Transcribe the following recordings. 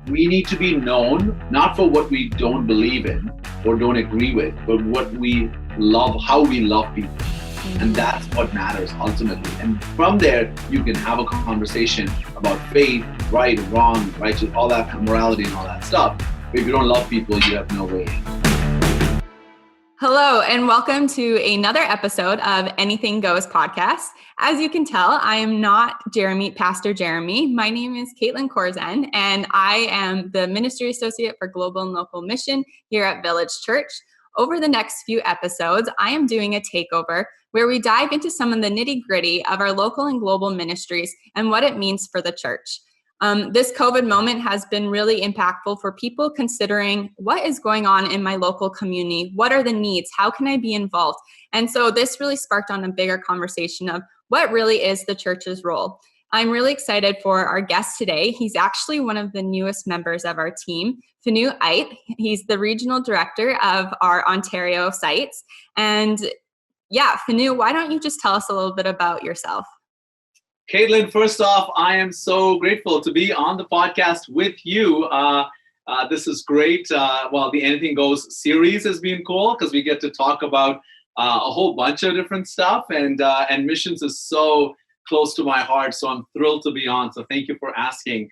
we need to be known not for what we don't believe in or don't agree with, but what we love, how we love people. And that's what matters ultimately. And from there, you can have a conversation about faith, right, wrong, righteous, all that morality and all that stuff. But if you don't love people, you have no way in. Hello, and welcome to another episode of Anything Goes podcast. As you can tell, I am not Pastor Jeremy. My name is Kaitlyn Korzan, and I am the Ministry Associate for Global and Local Mission here at Village Church. Over the next few episodes, I am doing a takeover where we dive into some of the nitty-gritty of our local and global ministries and what it means for the church. This COVID moment has been really impactful for people considering what is going on in my local community. What are the needs? How can I be involved? And so this really sparked on a bigger conversation of what really is the church's role. I'm really excited for our guest today. He's actually one of the newest members of our team, Finu Iype. He's the regional director of our Ontario sites. And yeah, Finu, why don't you just tell us a little bit about yourself? Kaitlyn, first off, I am so grateful to be on the podcast with you. This is great. The Anything Goes series has been cool because we get to talk about a whole bunch of different stuff, and missions is so close to my heart. So I'm thrilled to be on. So thank you for asking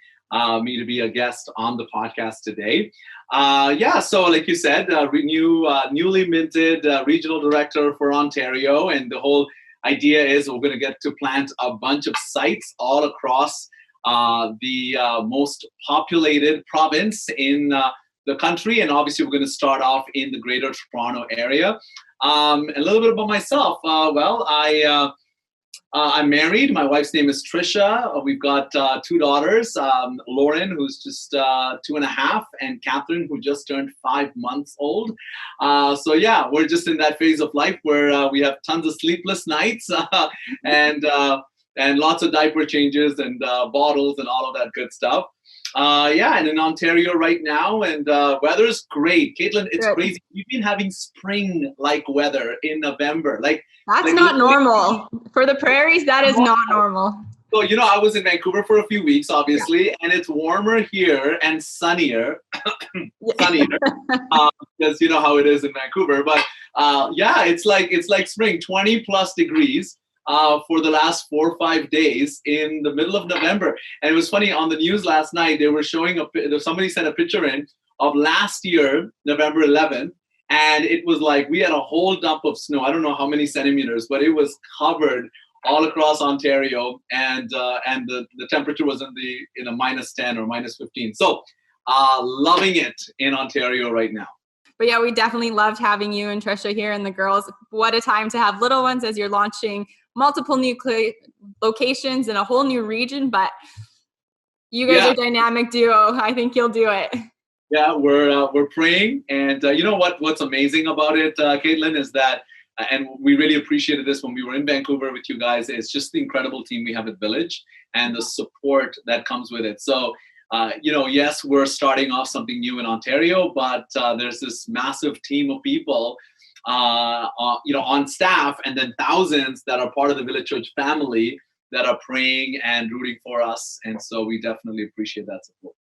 me to be a guest on the podcast today. So like you said, newly minted regional director for Ontario, and the whole idea is we're going to get to plant a bunch of sites all across the most populated province in the country. And obviously, we're going to start off in the Greater Toronto area. A little bit about myself. I'm married. My wife's name is Trisha. We've got two daughters, Lauren, who's just 2.5, and Catherine, who just turned 5 months old. We're just in that phase of life where we have tons of sleepless nights and lots of diaper changes and bottles and all of that good stuff. And in Ontario right now, and weather's great. Caitlin, it's Good. Crazy. We've been having spring-like weather in November. That's not normal. For the prairies, that is not normal. So, I was in Vancouver for a few weeks, obviously, and it's warmer here and sunnier, because you know how it is in Vancouver. But it's like spring, 20 plus degrees. For the last 4 or 5 days in the middle of November. And it was funny, on the news last night, they were showing somebody sent a picture in of last year, November 11th, and it was like we had a whole dump of snow. I don't know how many centimeters, but it was covered all across Ontario, and the temperature was in a minus 10 or minus 15. So loving it in Ontario right now. But yeah, we definitely loved having you and Trisha here and the girls. What a time to have little ones as you're launching multiple new locations in a whole new region. But you guys are a dynamic duo. I think you'll do it. Yeah, we're praying. And what's amazing about it, Caitlin, is that, and we really appreciated this when we were in Vancouver with you guys, it's just the incredible team we have at Village and the support that comes with it. So yes, we're starting off something new in Ontario, but there's this massive team of people, on staff, and then thousands that are part of the Village Church family that are praying and rooting for us. And so we definitely appreciate that support.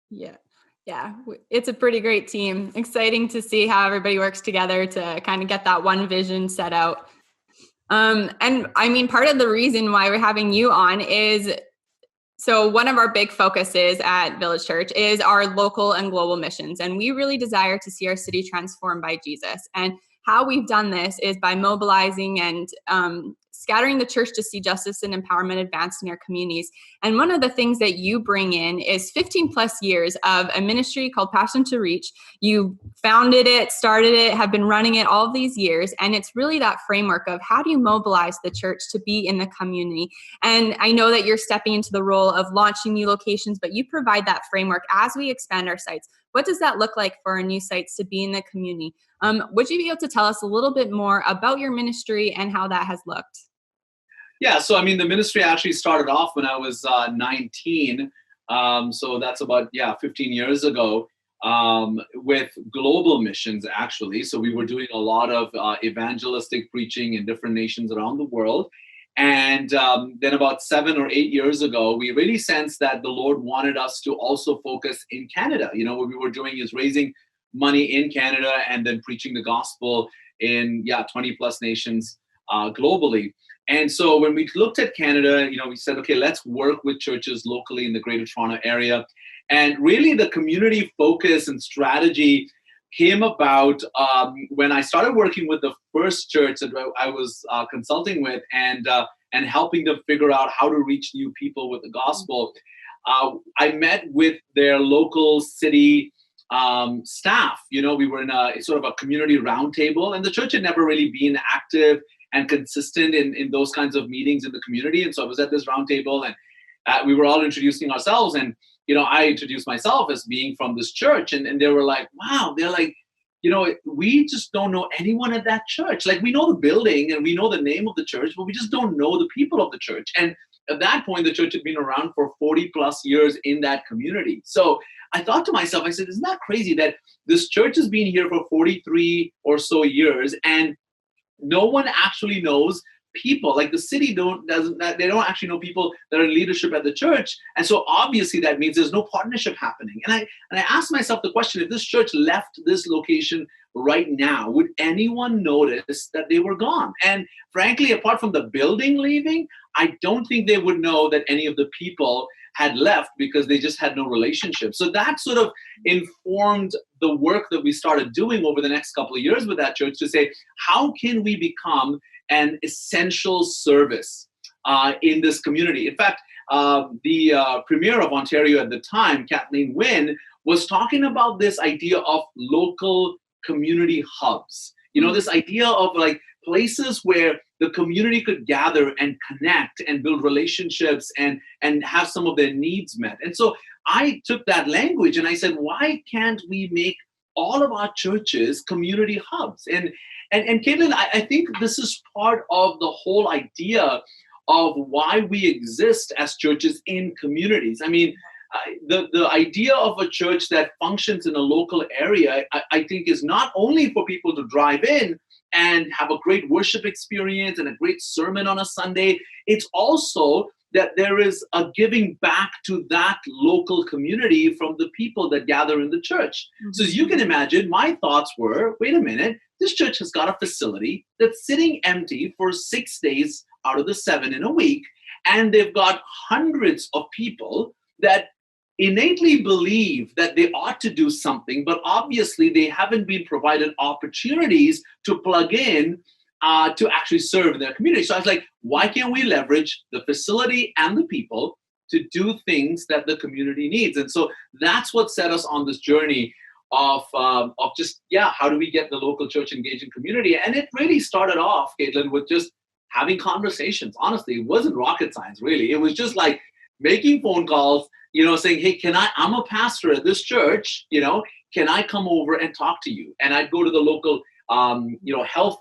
Yeah, it's a pretty great team. Exciting to see how everybody works together to kind of get that one vision set out. And I mean, part of the reason why we're having you on is, so one of our big focuses at Village Church is our local and global missions. And we really desire to see our city transformed by Jesus. And how we've done this is by mobilizing and scattering the church to see justice and empowerment advanced in our communities. And one of the things that you bring in is 15 plus years of a ministry called Passion to Reach. You founded it, started it, have been running it all of these years. And it's really that framework of how do you mobilize the church to be in the community? And I know that you're stepping into the role of launching new locations, but you provide that framework as we expand our sites. What does that look like for our new sites to be in the community? Would you be able to tell us a little bit more about your ministry and how that has looked? Yeah, so I mean, the ministry actually started off when I was 19. So that's about, 15 years ago, with global missions, actually. So we were doing a lot of evangelistic preaching in different nations around the world. And then about 7 or 8 years ago, we really sensed that the Lord wanted us to also focus in Canada. What we were doing is raising money in Canada and then preaching the gospel in 20 plus nations globally. And so when we looked at Canada, we said, okay, let's work with churches locally in the Greater Toronto area. And really the community focus and strategy came about when I started working with the first church that I was consulting with and helping them figure out how to reach new people with the gospel. I met with their local city staff. We were in a sort of a community roundtable, and the church had never really been active and consistent in those kinds of meetings in the community. And so I was at this roundtable, and we were all introducing ourselves. And I introduced myself as being from this church, and they were like, wow, they're like, we just don't know anyone at that church. Like, we know the building and we know the name of the church, but we just don't know the people of the church. And at that point, the church had been around for 40 plus years in that community. So I thought to myself, I said, isn't that crazy that this church has been here for 43 or so years and no one actually knows people? Like, the city they don't actually know people that are in leadership at the church. And so obviously that means there's no partnership happening. And I asked myself the question, if this church left this location right now, would anyone notice that they were gone? And frankly, apart from the building leaving, I don't think they would know that any of the people had left because they just had no relationship. So that sort of informed the work that we started doing over the next couple of years with that church to say, how can we become an essential service in this community? In fact, the Premier of Ontario at the time, Kaitlyn Korzan, was talking about this idea of local community hubs. This idea of like places where the community could gather and connect and build relationships and have some of their needs met. And so I took that language and I said, why can't we make all of our churches community hubs? And Kaitlyn, I think this is part of the whole idea of why we exist as churches in communities. I mean, the idea of a church that functions in a local area, I think, is not only for people to drive in and have a great worship experience and a great sermon on a Sunday. It's also that there is a giving back to that local community from the people that gather in the church. Mm-hmm. So as you can imagine, my thoughts were, wait a minute, this church has got a facility that's sitting empty for 6 days out of the 7 in a week, and they've got hundreds of people that innately believe that they ought to do something, but obviously they haven't been provided opportunities to plug in to actually serve their community. So I was like, why can't we leverage the facility and the people to do things that the community needs? And so that's what set us on this journey of just, how do we get the local church engaged in community? And it really started off, Kaitlyn, with just having conversations. Honestly, it wasn't rocket science, really. It was just like making phone calls, saying, hey, I'm a pastor at this church, can I come over and talk to you? And I'd go to the local, health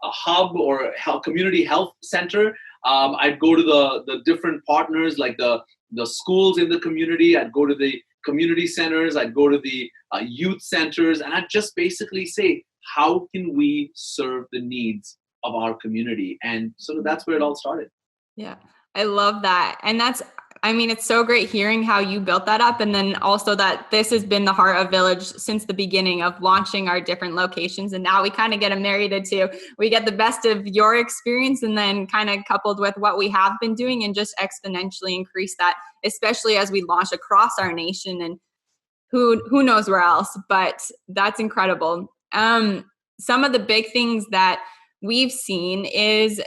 hub or community health center. I'd go to the different partners, like the schools in the community. I'd go to the community centers. I'd go to the youth centers. And I'd just basically say, how can we serve the needs of our community? And so that's where it all started. Yeah, I love that. And it's so great hearing how you built that up. And then also that this has been the heart of Village since the beginning of launching our different locations. And now we kind of get them married into, we get the best of your experience and then kind of coupled with what we have been doing and just exponentially increase that, especially as we launch across our nation and who knows where else, but that's incredible. Some of the big things that we've seen is,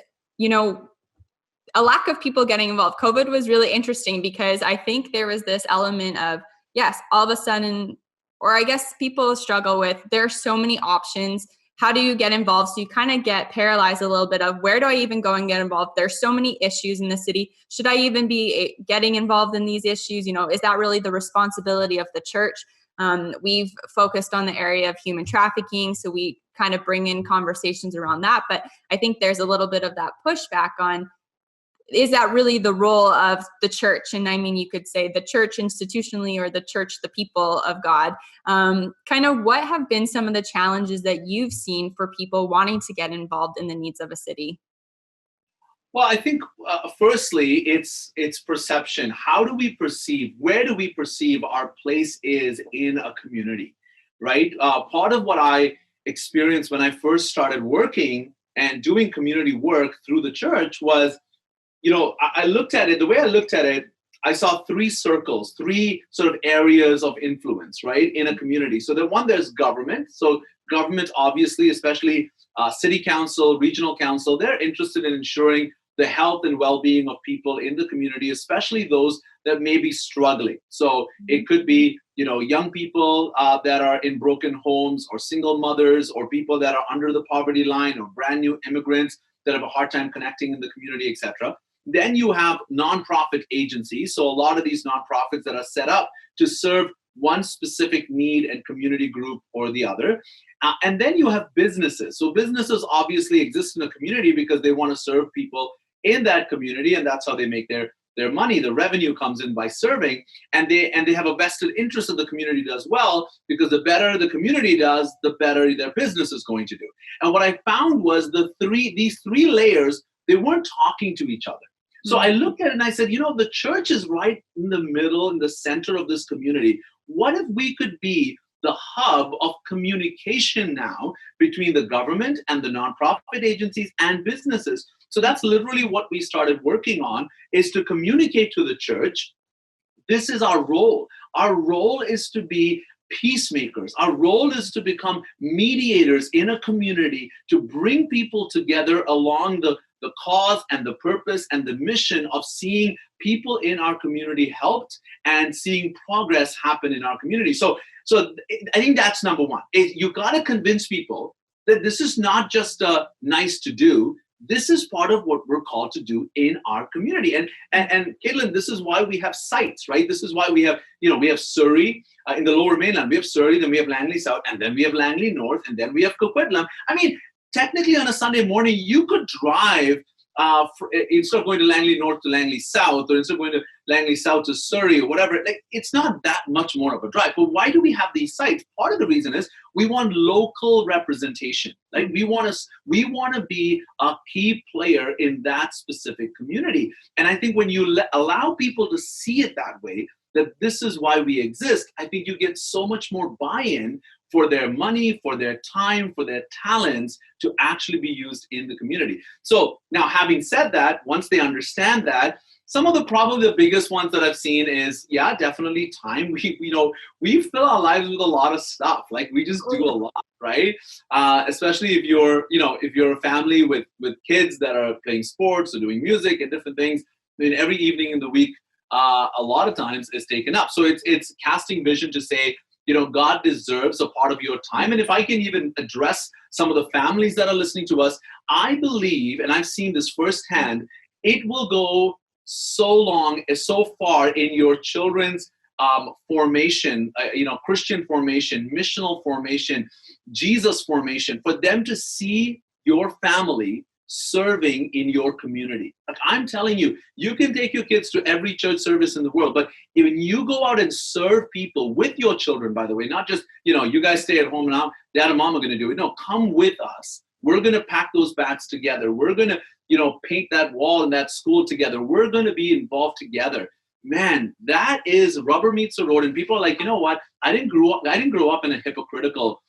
a lack of people getting involved. COVID was really interesting because I think there was this element of, yes, all of a sudden, or I guess people struggle with, there are so many options. How do you get involved? So you kind of get paralyzed a little bit of, where do I even go and get involved? There's so many issues in the city. Should I even be getting involved in these issues? Is that really the responsibility of the church? We've focused on the area of human trafficking, so we kind of bring in conversations around that. But I think there's a little bit of that pushback on, is that really the role of the church? And I mean, you could say the church institutionally or the church, the people of God. Kind of what have been some of the challenges that you've seen for people wanting to get involved in the needs of a city? Well, I think firstly, it's perception. How do we perceive? Where do we perceive our place is in a community, right? Part of what I experienced when I first started working and doing community work through the church was, I looked at it. The way I looked at it, I saw three circles, three sort of areas of influence, right, in a community. So there's government. So government, obviously, especially city council, regional council, they're interested in ensuring the health and well-being of people in the community, especially those that may be struggling. So it could be, young people that are in broken homes, or single mothers, or people that are under the poverty line, or brand new immigrants that have a hard time connecting in the community, etc. Then you have nonprofit agencies. So a lot of these nonprofits that are set up to serve one specific need and community group or the other. And then you have businesses. So businesses obviously exist in a community because they want to serve people in that community, and that's how they make their money. The revenue comes in by serving, and they have a vested interest in the community does well, because the better the community does, the better their business is going to do. And what I found was these three layers, they weren't talking to each other. So I looked at it and I said, the church is right in the middle, in the center of this community. What if we could be the hub of communication now between the government and the nonprofit agencies and businesses? So that's literally what we started working on, is to communicate to the church. This is our role. Our role is to be peacemakers. Our role is to become mediators in a community, to bring people together along the cause and the purpose and the mission of seeing people in our community helped and seeing progress happen in our community. So I think that's number one. You got to convince people that this is not just nice to do. This is part of what we're called to do in our community. And Kaitlyn, this is why we have sites, right? This is why we have Surrey in the Lower Mainland. We have Surrey, then we have Langley South, and then we have Langley North, and then we have Coquitlam. I mean, technically on a Sunday morning, you could drive instead of going to Langley North to Langley South, or instead of going to Langley South to Surrey or whatever. Like, it's not that much more of a drive. But why do we have these sites? Part of the reason is we want local representation. Like, we want to be a key player in that specific community. And I think when you allow people to see it that way, that this is why we exist, I think you get so much more buy-in for their money, for their time, for their talents to actually be used in the community. So now, having said that, once they understand that, some of probably the biggest ones that I've seen is, definitely time. We fill our lives with a lot of stuff. Like, we just do a lot, right? Especially if you're a family with kids that are playing sports or doing music and different things. I mean, every evening in the week, a lot of times is taken up. So it's casting vision to say, God deserves a part of your time. And if I can even address some of the families that are listening to us, I believe, and I've seen this firsthand, it will go so far in your children's formation, Christian formation, missional formation, Jesus formation, for them to see your family serving in your community. Like, I'm telling you, you can take your kids to every church service in the world, but when you go out and serve people with your children, by the way, not just, you guys stay at home now, dad and mom are going to do it. No, come with us. We're going to pack those bags together. We're going to, paint that wall in that school together. We're going to be involved together. Man, that is rubber meets the road. And people are like, you know what? I didn't grow up in a hypocritical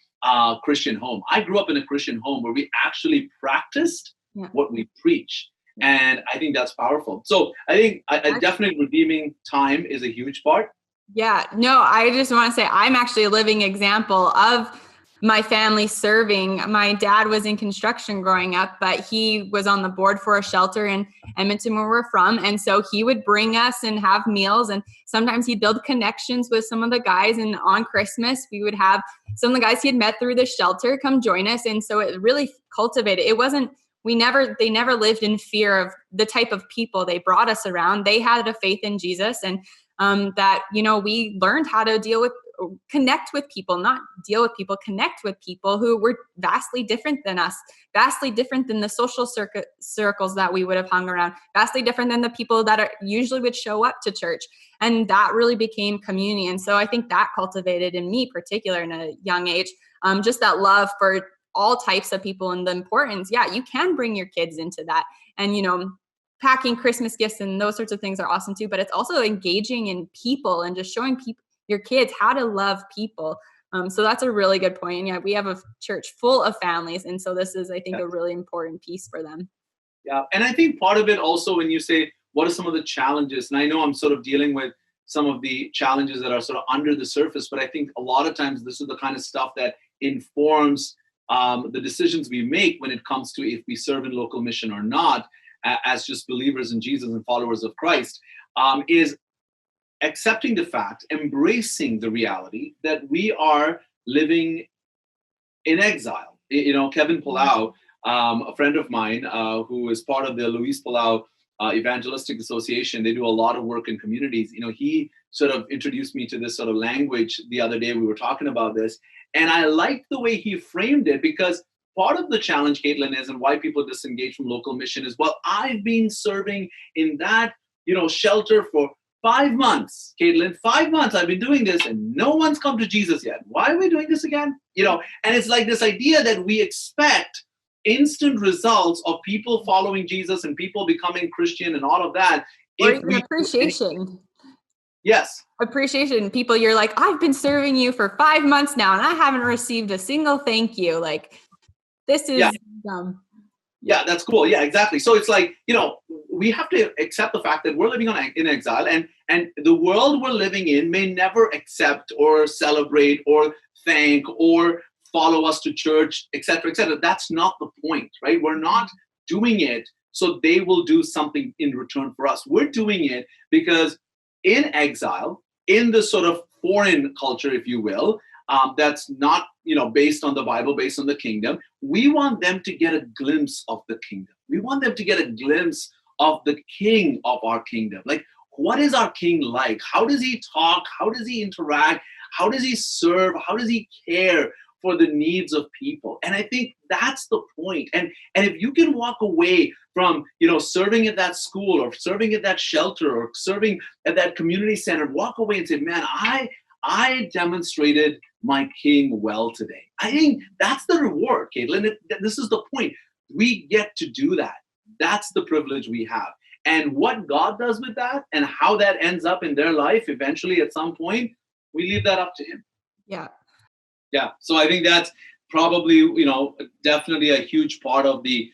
Christian home. I grew up in a Christian home where we actually practiced what we preach. And I think that's powerful. So I think definitely redeeming time is a huge part. Yeah, no, I just want to say I'm actually a living example of my family serving. My dad was in construction growing up, but he was on the board for a shelter in Edmonton where we're from. And so he would bring us and have meals. And sometimes he'd build connections with some of the guys. And on Christmas, we would have some of the guys he had met through the shelter come join us. And so it really cultivated. They never lived in fear of the type of people they brought us around. They had a faith in Jesus, and that, we learned how to connect with people who were vastly different than us, vastly different than the social circles that we would have hung around, vastly different than the people that usually would show up to church. And that really became communion. So I think that cultivated in me, particular in a young age, just that love for all types of people and the importance. Yeah, you can bring your kids into that. And, packing Christmas gifts and those sorts of things are awesome too, but it's also engaging in people and just showing people, your kids, how to love people. So that's a really good point. And yeah, we have a church full of families. And so this is, I think, a really important piece for them. Yeah. And I think part of it also, when you say, what are some of the challenges? And I know I'm sort of dealing with some of the challenges that are sort of under the surface, but I think a lot of times this is the kind of stuff that informs the decisions we make when it comes to if we serve in local mission or not, as just believers in Jesus and followers of Christ, is accepting the fact, embracing the reality that we are living in exile. You know, Kevin Palau, a friend of mine who is part of the Luis Palau Evangelistic Association, they do a lot of work in communities. You know, he sort of introduced me to this sort of language the other day. We were talking about this, and I liked the way he framed it, because part of the challenge, Kaitlyn, is, and why people disengage from local mission is, well, I've been serving in that, you know, shelter for 5 months, Kaitlyn, 5 months I've been doing this and no one's come to Jesus yet. Why are we doing this again? You know, and it's like this idea that we expect instant results of people following Jesus and people becoming Christian and all of that. Or even appreciation. Yes. Appreciation. People, you're like, I've been serving you for 5 months now and I haven't received a single thank you. Like, this is dumb. Yeah, that's cool. Yeah, exactly. So it's like, you know, we have to accept the fact that we're living in exile, and the world we're living in may never accept or celebrate or thank or follow us to church, et cetera, et cetera. That's not the point, right? We're not doing it so they will do something in return for us. We're doing it because in exile, in the sort of foreign culture, if you will, that's not, you know, based on the Bible, based on the kingdom, we want them to get a glimpse of the kingdom. We want them to get a glimpse of the king of our kingdom. Like, what is our king like? How does he talk? How does he interact? How does he serve? How does he care for the needs of people? And I think that's the point. And if you can walk away from, you know, serving at that school or serving at that shelter or serving at that community center, walk away and say, man, I demonstrated my king well today. I think that's the reward, Kaitlyn. This is the point. We get to do that. That's the privilege we have. And what God does with that and how that ends up in their life eventually at some point, we leave that up to him. Yeah. Yeah. So I think that's probably, you know, definitely a huge part of the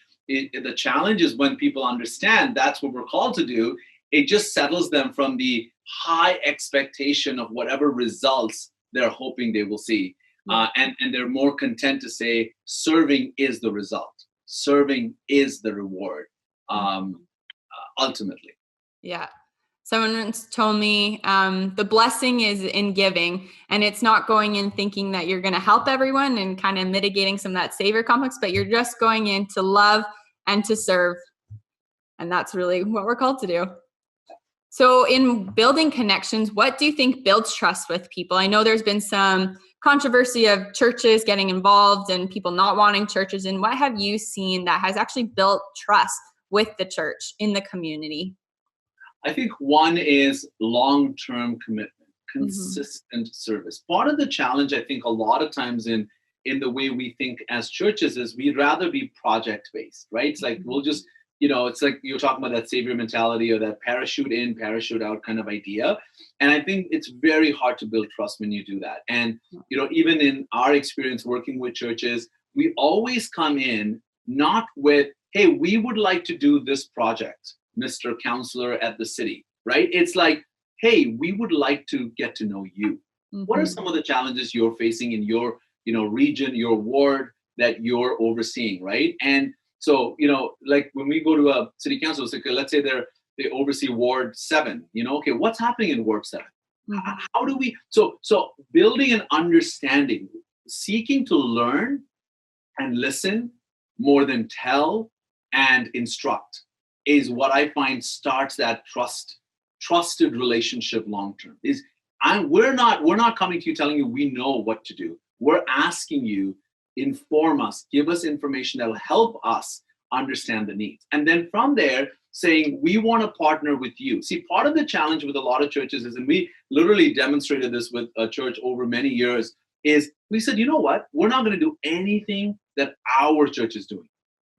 challenge is when people understand that's what we're called to do. It just settles them from the high expectation of whatever results they're hoping they will see. And they're more content to say serving is the result. Serving is the reward, ultimately. Yeah. Someone once told me the blessing is in giving, and it's not going in thinking that you're going to help everyone and kind of mitigating some of that savior complex, but you're just going in to love and to serve. And that's really what we're called to do. So in building connections, what do you think builds trust with people? I know there's been some controversy of churches getting involved and people not wanting churches. And what have you seen that has actually built trust with the church in the community? I think one is long-term commitment, consistent service. Part of the challenge, I think, a lot of times in the way we think as churches is we'd rather be project-based, right? It's like we'll just, you know, it's like you're talking about that savior mentality or that parachute in, parachute out kind of idea. And I think it's very hard to build trust when you do that. And, you know, even in our experience working with churches, we always come in not with, hey, we would like to do this project, Mr. Counselor at the city, right? It's like, hey, we would like to get to know you. What are some of the challenges you're facing in your, you know, region, your ward that you're overseeing, right? And so, you know, like when we go to a city council, it's like, let's say they oversee Ward 7, you know, okay, what's happening in Ward 7? How do we, so building an understanding, seeking to learn and listen more than tell and instruct is what I find starts that trusted relationship long-term. We're not coming to you telling you we know what to do. We're asking you, inform us, give us information that will help us understand the needs. And then from there, saying, we want to partner with you. See, part of the challenge with a lot of churches is, and we literally demonstrated this with a church over many years, is we said, you know what? We're not going to do anything that our church is doing.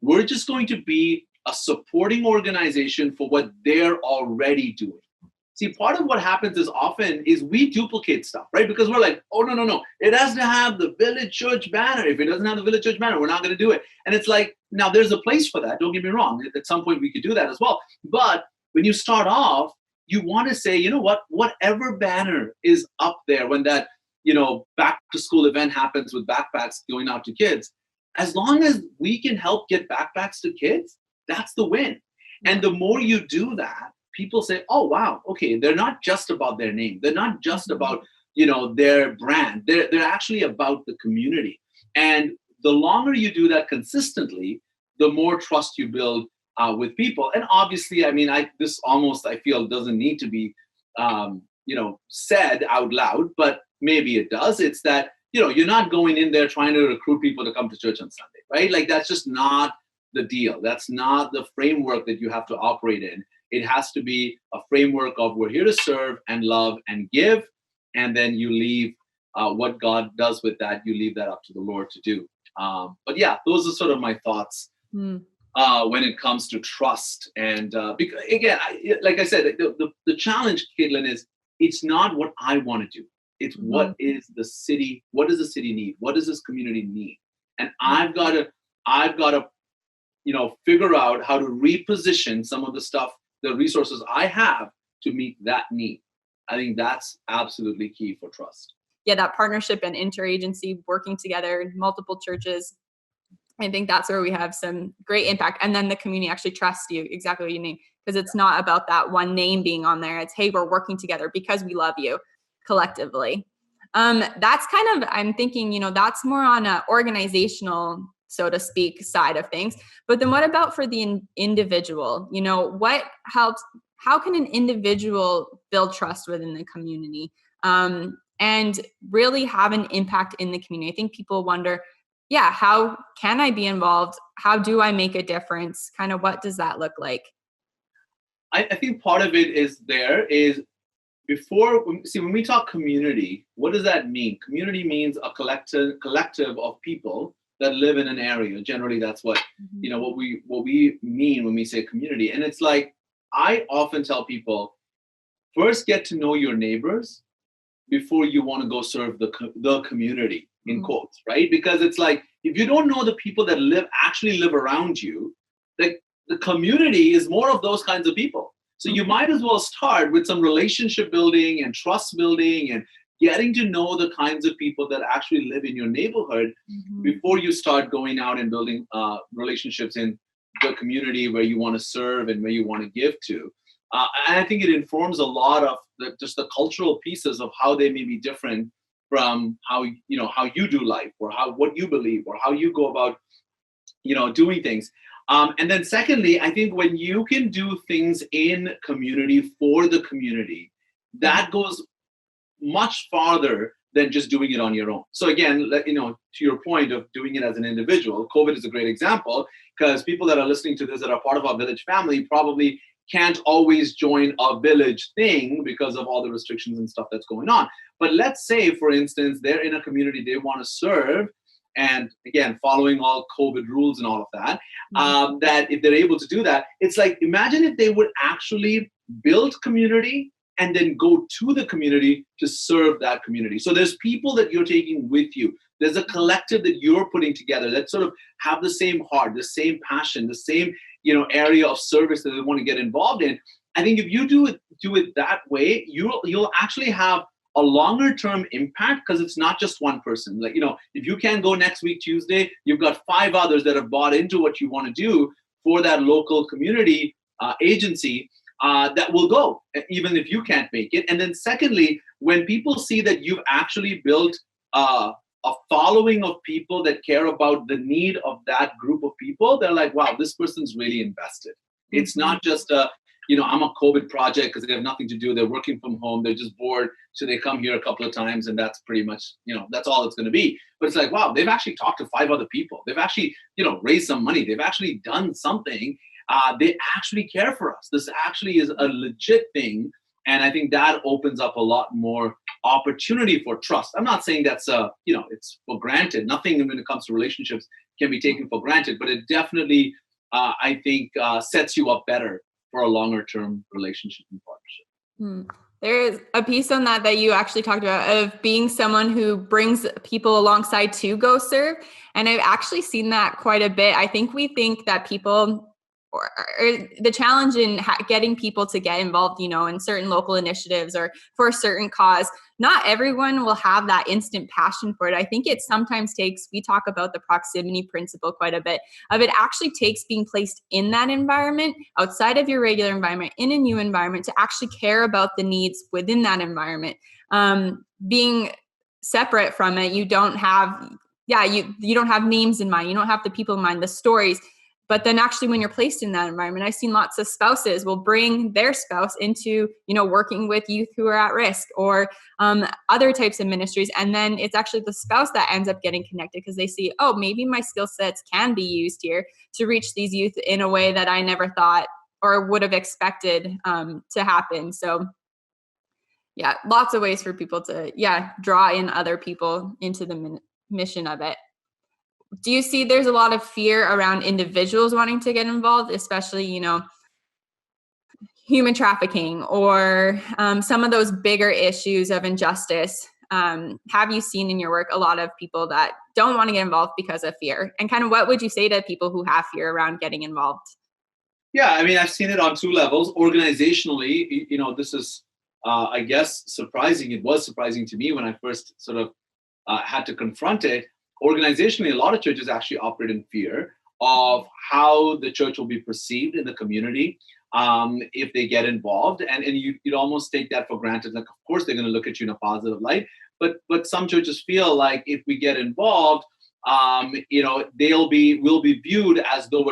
We're just going to be a supporting organization for what they're already doing. See, part of what happens is often is we duplicate stuff, right? Because we're like, oh, no. It has to have the village church banner. If it doesn't have the village church banner, we're not going to do it. And it's like, now there's a place for that. Don't get me wrong. At some point we could do that as well. But when you start off, you want to say, you know what, whatever banner is up there when that, back to school event happens with backpacks going out to kids, as long as we can help get backpacks to kids, that's the win. And the more you do that, people say, oh, wow, okay, they're not just about their name. They're not just about, their brand. They're actually about the community. And the longer you do that consistently, the more trust you build with people. And obviously, I mean, I feel doesn't need to be, said out loud, but maybe it does. It's that, you're not going in there trying to recruit people to come to church on Sunday, right? Like, that's just not the deal. That's not the framework that you have to operate in. It has to be a framework of we're here to serve and love and give. And then you leave what God does with that. You leave that up to the Lord to do. But yeah, those are sort of my thoughts when it comes to trust. And because, again, like I said, the challenge, Kaitlyn, is it's not what I want to do. It's what does the city need? What does this community need? And I've got to, figure out how to reposition some of the stuff, the resources I have to meet that need. I think that's absolutely key for trust. Yeah, that partnership and interagency, working together, multiple churches. I think that's where we have some great impact. And then the community actually trusts you, exactly what you mean, because it's not about that one name being on there. It's, hey, we're working together because we love you collectively. That's kind of, I'm thinking, that's more on an organizational, so to speak, side of things. But then what about for the individual? What helps? How can an individual build trust within the community and really have an impact in the community? I think people wonder, how can I be involved? How do I make a difference? Kind of what does that look like? I think part of it is when we talk community, what does that mean? Community means a collective of people that live in an area. Generally, that's what what we mean when we say community. And it's like, I often tell people, first get to know your neighbors before you want to go serve the community, in quotes, right? Because it's like, if you don't know the people that actually live around you, the community is more of those kinds of people. So you might as well start with some relationship building and trust building and getting to know the kinds of people that actually live in your neighborhood before you start going out and building relationships in the community where you want to serve and where you want to give to. And I think it informs a lot of just the cultural pieces of how they may be different from how you do life, or what you believe, or how you go about doing things. And then secondly, I think when you can do things in community for the community, that goes much farther than just doing it on your own. So again, to your point of doing it as an individual, COVID is a great example, because people that are listening to this that are part of our village family probably can't always join a village thing because of all the restrictions and stuff that's going on. But let's say, for instance, they're in a community they want to serve, and again, following all COVID rules and all of that, that if they're able to do that, it's like, imagine if they would actually build community and then go to the community to serve that community. So there's people that you're taking with you. There's a collective that you're putting together that sort of have the same heart, the same passion, the same area of service that they want to get involved in. I think if you do it that way, you'll actually have a longer term impact, because it's not just one person. Like, if you can go next week, Tuesday, you've got 5 others that have bought into what you want to do for that local community agency that will go, even if you can't make it. And then secondly, when people see that you've actually built a following of people that care about the need of that group of people, they're like, wow, this person's really invested. It's not just I'm a COVID project because they have nothing to do. They're working from home. They're just bored. So they come here a couple of times, and that's pretty much, that's all it's going to be. But it's like, wow, they've actually talked to 5 other people. They've actually, raised some money. They've actually done something. They actually care for us. This actually is a legit thing. And I think that opens up a lot more opportunity for trust. I'm not saying that's, it's for granted. Nothing when it comes to relationships can be taken for granted, but it definitely I think sets you up better for a longer term relationship and partnership. There is a piece on that you actually talked about of being someone who brings people alongside to go serve. And I've actually seen that quite a bit. I think we think that people or the challenge in getting people to get involved, in certain local initiatives or for a certain cause, not everyone will have that instant passion for it. I think it sometimes takes, we talk about the proximity principle quite a bit, of it actually takes being placed in that environment, outside of your regular environment, in a new environment, to actually care about the needs within that environment. Being separate from it, you don't have, you don't have names in mind. You don't have the people in mind, the stories. But then actually when you're placed in that environment, I've seen lots of spouses will bring their spouse into, working with youth who are at risk or other types of ministries. And then it's actually the spouse that ends up getting connected because they see, oh, maybe my skill sets can be used here to reach these youth in a way that I never thought or would have expected to happen. So yeah, lots of ways for people to, draw in other people into the mission of it. Do you see there's a lot of fear around individuals wanting to get involved, especially, human trafficking or some of those bigger issues of injustice? Have you seen in your work a lot of people that don't want to get involved because of fear? And kind of what would you say to people who have fear around getting involved? Yeah, I mean, I've seen it on two levels. Organizationally, this is, I guess, surprising. It was surprising to me when I first sort of had to confront it. Organizationally, a lot of churches actually operate in fear of how the church will be perceived in the community if they get involved. And you'd almost take that for granted. Like, of course, they're going to look at you in a positive light. But some churches feel like if we get involved, we'll be viewed as though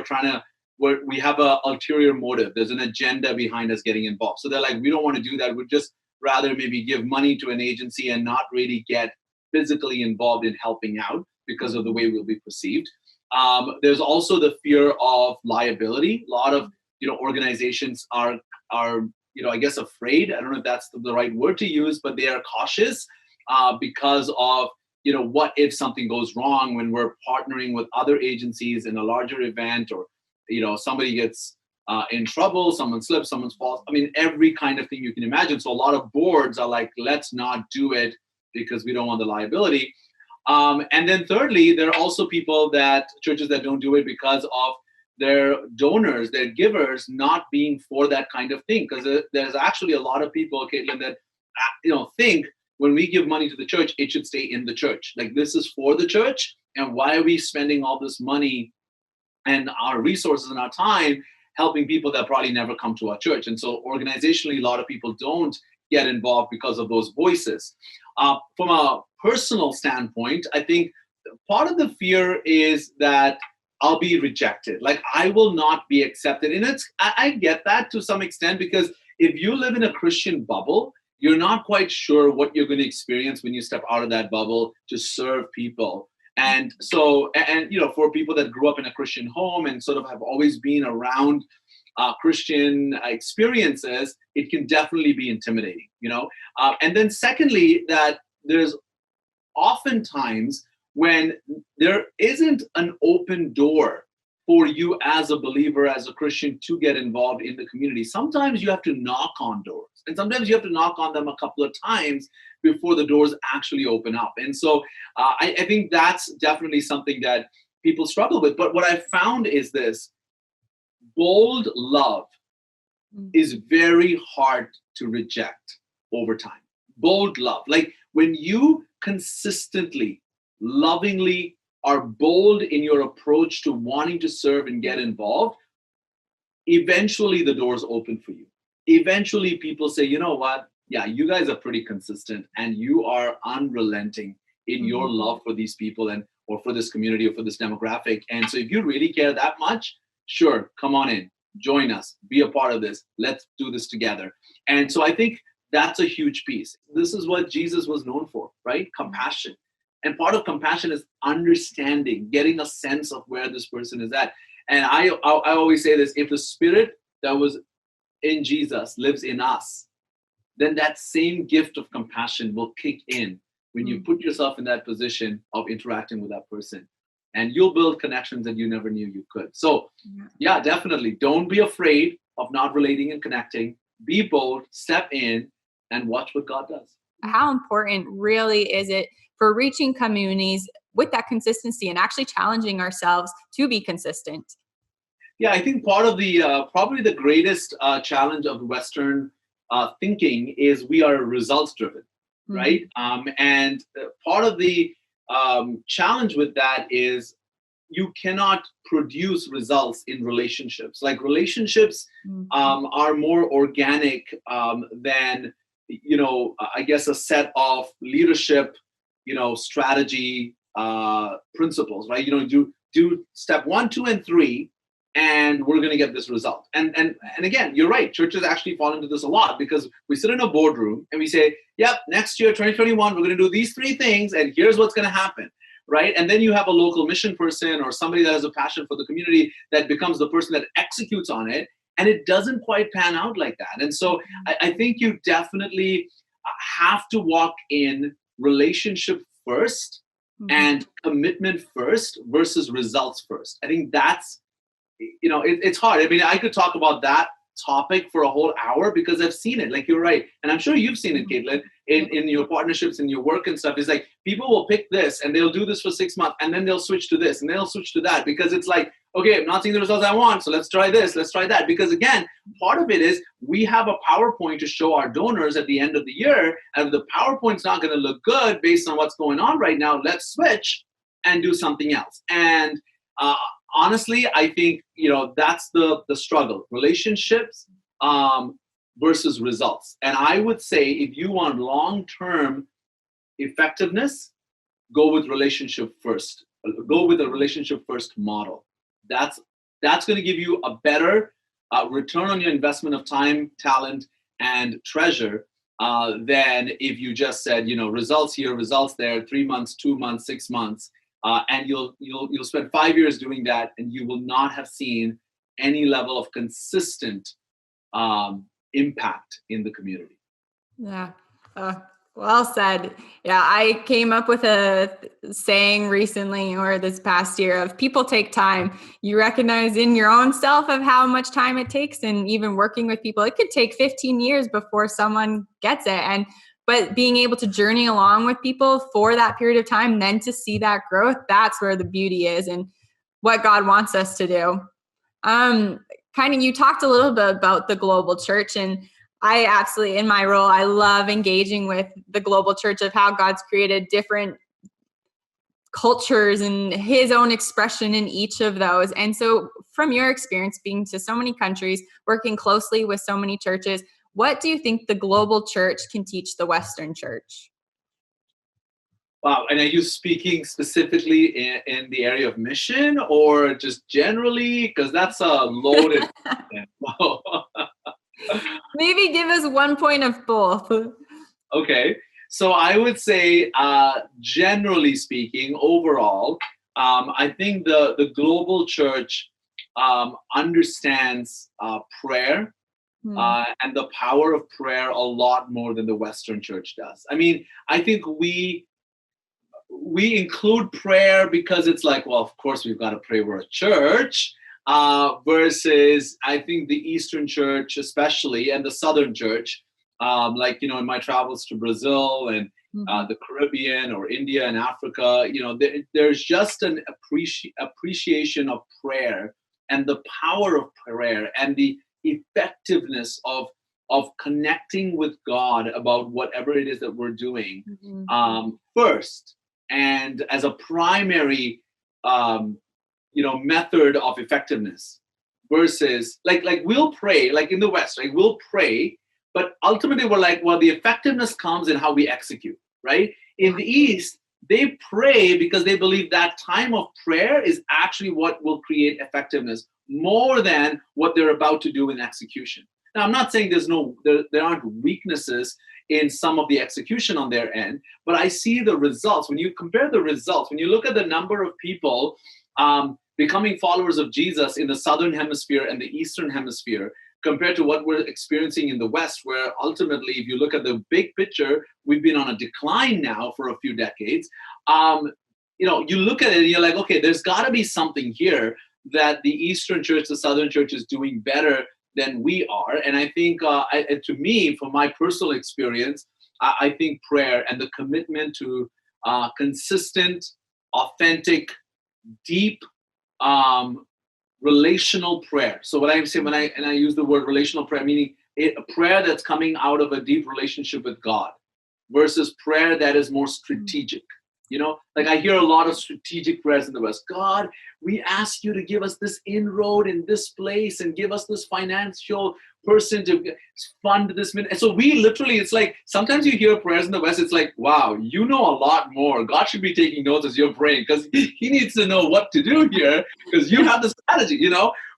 we have an ulterior motive. There's an agenda behind us getting involved. So they're like, we don't want to do that. We'd just rather maybe give money to an agency and not really get physically involved in helping out because of the way we'll be perceived. There's also the fear of liability. A lot of organizations are I guess afraid. I don't know if that's the right word to use, but they are cautious because of what if something goes wrong when we're partnering with other agencies in a larger event, or somebody gets in trouble, someone slips, someone falls. I mean, every kind of thing you can imagine. So a lot of boards are like, let's not do it because we don't want the liability. And then thirdly, there are also churches that don't do it because of their donors, their givers not being for that kind of thing. Because there's actually a lot of people, Kaitlyn, that think when we give money to the church, it should stay in the church. Like, this is for the church, and why are we spending all this money and our resources and our time helping people that probably never come to our church? And so organizationally, a lot of people don't get involved because of those voices. From a personal standpoint, I think part of the fear is that I'll be rejected. Like, I will not be accepted. And I get that to some extent, because if you live in a Christian bubble, you're not quite sure what you're going to experience when you step out of that bubble to serve people. And so, for people that grew up in a Christian home and sort of have always been around Christian experiences, it can definitely be intimidating, And then secondly, that there's oftentimes when there isn't an open door for you as a believer, as a Christian, to get involved in the community. Sometimes you have to knock on doors, and sometimes you have to knock on them a couple of times before the doors actually open up. And so I think that's definitely something that people struggle with. But what I found is this: bold love is very hard to reject over time. Bold love. Like, when you consistently, lovingly are bold in your approach to wanting to serve and get involved, eventually the doors open for you. Eventually people say, you know what? Yeah, you guys are pretty consistent and you are unrelenting in your love for these people or for this community or for this demographic. And so if you really care that much, sure, come on in, join us, be a part of this. Let's do this together. And so I think that's a huge piece. This is what Jesus was known for, right? Compassion. And part of compassion is understanding, getting a sense of where this person is at. And I always say this: if the spirit that was in Jesus lives in us, then that same gift of compassion will kick in when you put yourself in that position of interacting with that person. and you'll build connections that you never knew you could. So yeah, definitely. Don't be afraid of not relating and connecting. Be bold, step in, and watch what God does. How important really is it for reaching communities with that consistency and actually challenging ourselves to be consistent? Yeah, I think part of the probably the greatest challenge of Western thinking is we are results driven, right? And part of the challenge with that is you cannot produce results in relationships. Like relationships are more organic than, I guess a set of leadership, strategy principles, right? Do step 1, 2, and 3, and we're going to get this result. And again, you're right. Churches actually fall into this a lot because we sit in a boardroom and we say, yep, next year, 2021, we're going to do these 3 things, and here's what's going to happen. Right. And then you have a local mission person or somebody that has a passion for the community that becomes the person that executes on it. And it doesn't quite pan out like that. And so I think you definitely have to walk in relationship first and commitment first versus results first. I think that's, it's hard. I mean, I could talk about that topic for a whole hour because I've seen it. Like, you're right. And I'm sure you've seen it, Kaitlyn, in your partnerships, in your work and stuff. It's like people will pick this and they'll do this for 6 months and then they'll switch to this and then they'll switch to that because it's like, okay, I'm not seeing the results I want. So let's try this. Let's try that. Because again, part of it is we have a PowerPoint to show our donors at the end of the year. And if the PowerPoint's not going to look good based on what's going on right now, let's switch and do something else. And honestly, I think, that's the struggle. Relationships versus results. And I would say if you want long-term effectiveness, go with relationship first. Go with a relationship first model. That's going to give you a better return on your investment of time, talent, and treasure than if you just said, results here, results there, 3 months, 2 months, 6 months. And you'll spend 5 years doing that, and you will not have seen any level of consistent impact in the community. Yeah. Well said. Yeah. I came up with a saying recently or this past year of people take time. You recognize in your own self of how much time it takes, and even working with people, it could take 15 years before someone gets it. But being able to journey along with people for that period of time, then to see that growth, that's where the beauty is and what God wants us to do. You talked a little bit about the global church, and I absolutely, in my role, I love engaging with the global church of how God's created different cultures and his own expression in each of those. And so from your experience being to so many countries, working closely with so many churches, what do you think the global church can teach the Western church? Wow. And are you speaking specifically in the area of mission or just generally? Because that's a loaded Maybe give us one point of both. Okay. So I would say, generally speaking, overall, I think the global church understands prayer and the power of prayer a lot more than the Western church does. I mean, I think we include prayer because it's like, well, of course we've got to pray, we're a church, versus I think the Eastern church especially and the Southern church, in my travels to Brazil and the Caribbean or India and Africa, there's just an appreciation of prayer and the power of prayer and the effectiveness of connecting with God about whatever it is that we're doing first. And as a primary, method of effectiveness versus like we'll pray, like in the West, right? We'll pray, but ultimately we're like, well, the effectiveness comes in how we execute, right? In the East, they pray because they believe that time of prayer is actually what will create effectiveness more than what they're about to do in execution. Now, I'm not saying there aren't weaknesses in some of the execution on their end, but I see the results. When you compare the results, when you look at the number of people becoming followers of Jesus in the Southern Hemisphere and the Eastern Hemisphere, compared to what we're experiencing in the West, where ultimately, if you look at the big picture, we've been on a decline now for a few decades. you look at it and you're like, okay, there's got to be something here that the Eastern Church, the Southern Church is doing better than we are. And I think, to me, from my personal experience, I think prayer and the commitment to consistent, authentic, deep, relational prayer. So what I'm saying when I use the word relational prayer, meaning a prayer that's coming out of a deep relationship with God versus prayer that is more strategic. Like I hear a lot of strategic prayers in the West. God, we ask you to give us this inroad in this place and give us this financial person to fund this. And so we literally, it's like, sometimes you hear prayers in the West, it's like, wow, you know a lot more. God should be taking notes as you're praying because he needs to know what to do here because you have the strategy,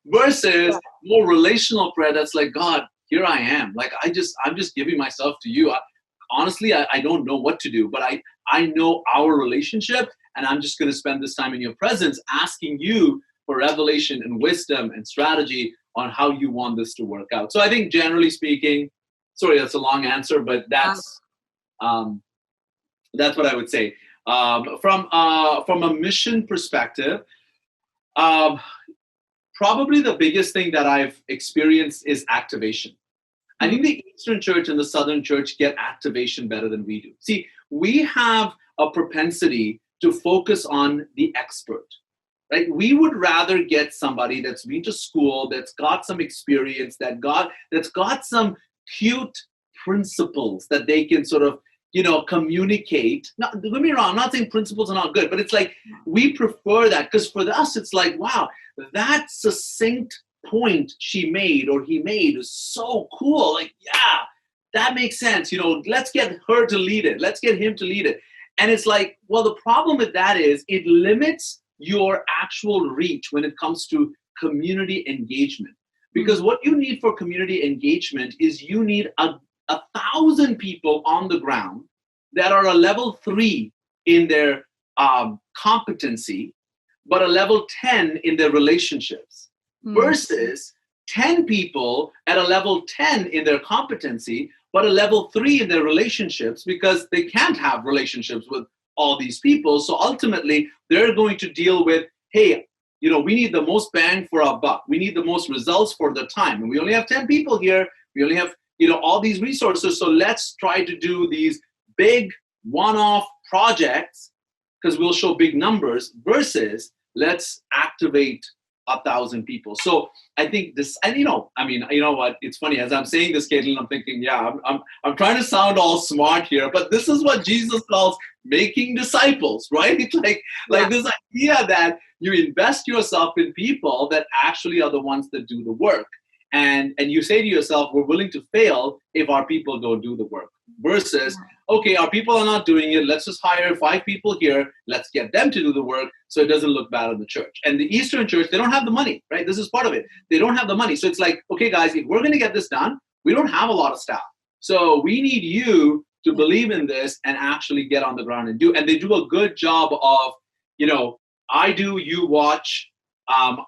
versus more relational prayer that's like, God, here I am. Like, I'm just giving myself to you. Honestly, I don't know what to do, but I know our relationship, and I'm just going to spend this time in your presence asking you for revelation and wisdom and strategy on how you want this to work out. So I think generally speaking, sorry, that's a long answer, but that's what I would say. From a mission perspective, probably the biggest thing that I've experienced is activation. I think the Eastern Church and the Southern Church get activation better than we do. See, we have a propensity to focus on the expert, right? We would rather get somebody that's been to school, that's got some experience, that's got some cute principles that they can sort of, communicate. Don't get me wrong, I'm not saying principles are not good, but it's like we prefer that because for us, it's like, wow, that succinct point she made or he made is so cool. Like, yeah, that makes sense. Let's get her to lead it. Let's get him to lead it. And it's like, well, the problem with that is it limits your actual reach when it comes to community engagement. Because what you need for community engagement is you need a 1,000 people on the ground that are a level 3 in their competency, but a level 10 in their relationships. Versus 10 people at a level 10 in their competency, but a level 3 in their relationships because they can't have relationships with all these people. So ultimately, they're going to deal with, hey, we need the most bang for our buck. We need the most results for the time. And we only have 10 people here. We only have, all these resources. So let's try to do these big one-off projects because we'll show big numbers versus let's activate 1,000 people. So I think this, and you know what? It's funny as I'm saying this, Kaitlyn, I'm thinking, yeah, I'm trying to sound all smart here, but this is what Jesus calls making disciples, right? Like this idea that you invest yourself in people that actually are the ones that do the work, and you say to yourself, we're willing to fail if our people don't do the work. Versus, okay, our people are not doing it. Let's just hire 5 people here. Let's get them to do the work so it doesn't look bad on the church. And the Eastern Church, they don't have the money, right? This is part of it. They don't have the money. So it's like, okay, guys, if we're going to get this done, we don't have a lot of staff. So we need you to believe in this and actually get on the ground and do. And they do a good job of, I do, you watch,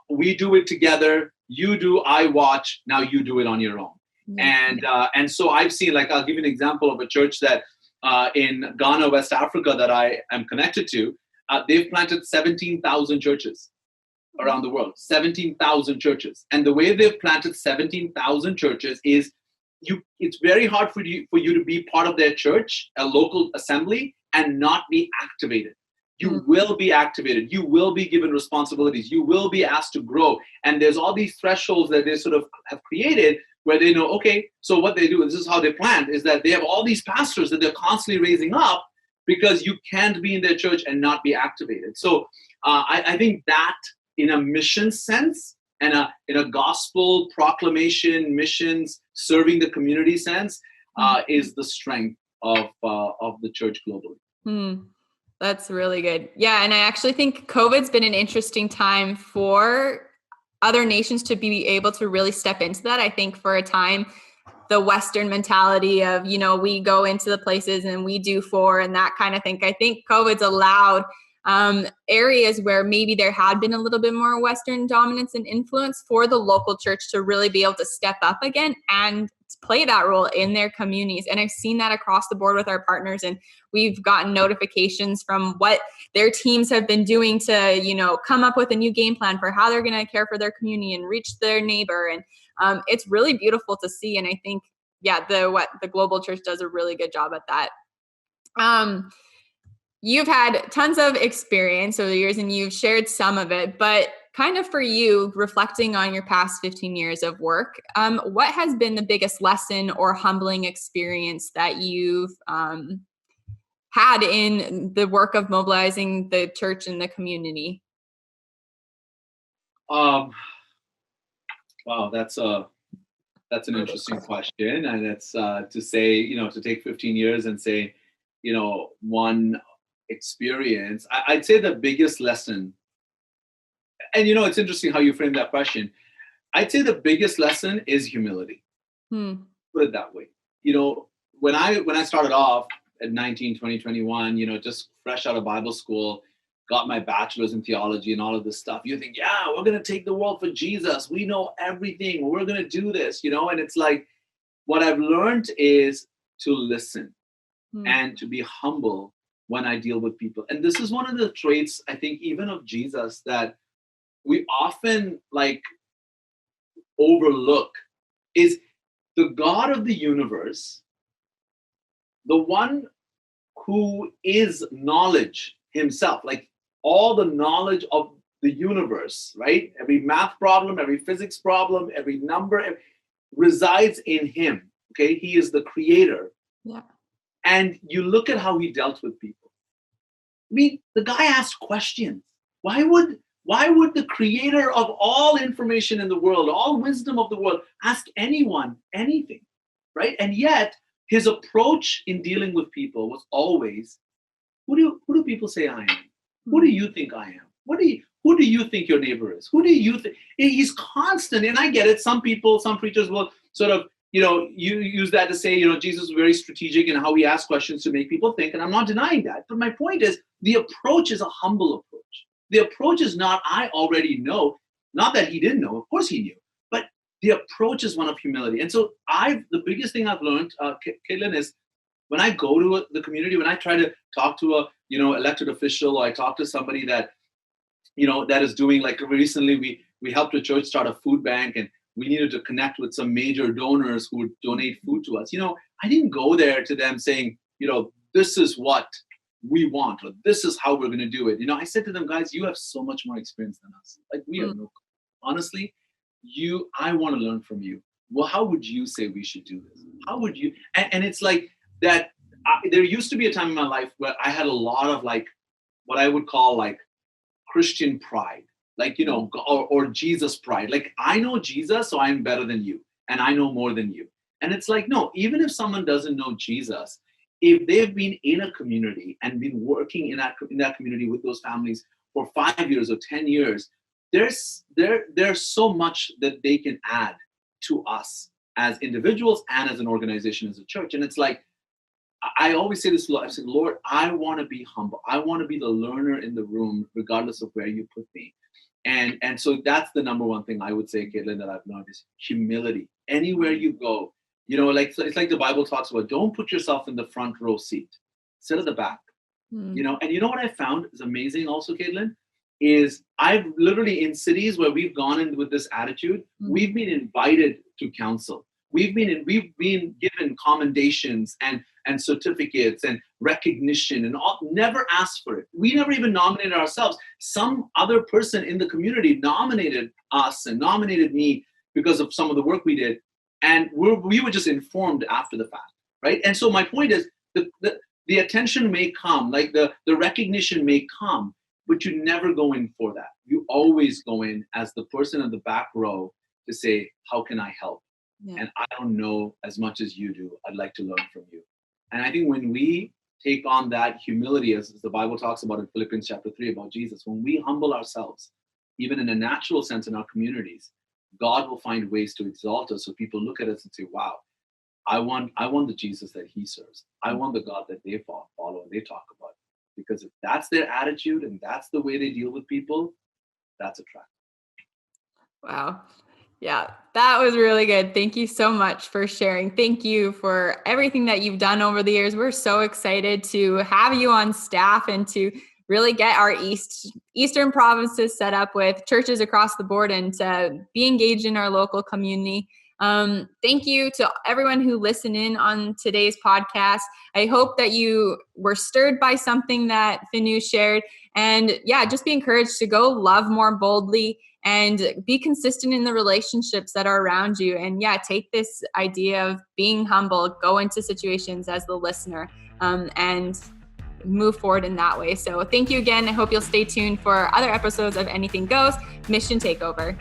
we do it together. You do, I watch. Now you do it on your own. And so I've seen, like, I'll give you an example of a church that in Ghana, West Africa, that I am connected to. They've planted 17,000 churches around the world, 17,000 churches. And the way they've planted 17,000 churches is it's very hard for you to be part of their church, a local assembly, and not be activated. You will be activated. You will be given responsibilities. You will be asked to grow. And there's all these thresholds that they sort of have created where they know, okay, so what they do, and this is how they plan, is that they have all these pastors that they're constantly raising up because you can't be in their church and not be activated. So I think that in a mission sense and in a gospel proclamation, missions, serving the community sense is the strength of the church globally. That's really good. Yeah. And I actually think COVID's been an interesting time for other nations to be able to really step into that. I think for a time, the Western mentality of, we go into the places and we do for and that kind of thing. I think COVID's allowed areas where maybe there had been a little bit more Western dominance and influence, for the local church to really be able to step up again and play that role in their communities. And I've seen that across the board with our partners, and we've gotten notifications from what their teams have been doing to, you know, come up with a new game plan for how they're going to care for their community and reach their neighbor. And it's really beautiful to see. And I think, yeah, the global church does a really good job at that. You've had tons of experience over the years and you've shared some of it, but kind of for you, reflecting on your past 15 years of work, what has been the biggest lesson or humbling experience that you've had in the work of mobilizing the church and the community? Wow, that's an interesting question. And it's to say, you know, to take 15 years and say, you know, one experience, I'd say the biggest lesson, and you know, it's interesting how you frame that question. I'd say the biggest lesson is humility. Put it that way. You know, when I started off at 19, 20, 21, you know, just fresh out of Bible school, got my bachelor's in theology and all of this stuff, you think, yeah, we're going to take the world for Jesus. We know everything. We're going to do this, you know, and it's like, what I've learned is to listen and to be humble when I deal with people. And this is one of the traits, I think, even of Jesus, that we often like overlook, is the God of the universe, the one who is knowledge himself, like all the knowledge of the universe, right? Every math problem, every physics problem, every number resides in him. Okay. He is the creator. Yeah. And you look at how he dealt with people. I mean, the guy asked questions. Why would the creator of all information in the world, all wisdom of the world, ask anyone anything, right? And yet his approach in dealing with people was always, who do people say I am? Who do you think I am? Who do you think your neighbor is? Who do you think? He's constant. And I get it. Some preachers will sort of, you know, you use that to say, you know, Jesus was very strategic in how he asked questions to make people think. And I'm not denying that. But my point is, the approach is a humble approach. The approach is not, I already know. Not that he didn't know. Of course he knew. But the approach is one of humility. And so the biggest thing I've learned, Kaitlyn, is when I go to the community, when I try to talk to a, you know, elected official, or I talk to somebody that, you know, that is doing, like recently we helped a church start a food bank, and we needed to connect with some major donors who would donate food to us. You know, I didn't go there to them saying, you know, this is what we want, or this is how we're going to do it. You know, I said to them, guys, you have so much more experience than us. Like, we have no, honestly, I want to learn from you. Well, how would you say we should do this? How would you? And it's like that. There used to be a time in my life where I had a lot of like, what I would call like Christian pride, like, you know, or Jesus pride. Like, I know Jesus, so I'm better than you, and I know more than you. And it's like, no, even if someone doesn't know Jesus, if they've been in a community and been working in that community with those families for 5 years or 10 years, there's so much that they can add to us as individuals and as an organization, as a church. And it's like, I always say this, I said, Lord, I want to be humble. I want to be the learner in the room, regardless of where you put me. And so that's the number one thing I would say, Kaitlyn, that I've learned is humility. Anywhere you go, you know, like, it's like the Bible talks about, don't put yourself in the front row seat, sit at the back, you know. And you know what I found is amazing also, Kaitlyn, is I've literally, in cities where we've gone in with this attitude, we've been invited to counsel. We've been given commendations and certificates and recognition, and all, never asked for it. We never even nominated ourselves. Some other person in the community nominated us and nominated me because of some of the work we did. And we were just informed after the fact, right? And so my point is, the attention may come, like the recognition may come, but you never go in for that. You always go in as the person in the back row to say, how can I help? Yeah. And I don't know as much as you do. I'd like to learn from you. And I think when we take on that humility, as the Bible talks about in Philippians chapter 3 about Jesus, when we humble ourselves, even in a natural sense in our communities, God will find ways to exalt us, so people look at us and say, wow, I want the Jesus that he serves. I want the God that they follow and they talk about. Because if that's their attitude and that's the way they deal with people, that's attractive. Wow. Yeah, that was really good. Thank you so much for sharing. Thank you for everything that you've done over the years. We're so excited to have you on staff and to really get our Eastern provinces set up with churches across the board and to be engaged in our local community. Thank you to everyone who listened in on today's podcast. I hope that you were stirred by something that Finu shared. And yeah, just be encouraged to go love more boldly and be consistent in the relationships that are around you. And yeah, take this idea of being humble, go into situations as the listener, and move forward in that way. So thank you again. I hope you'll stay tuned for other episodes of Anything Goes Mission Takeover.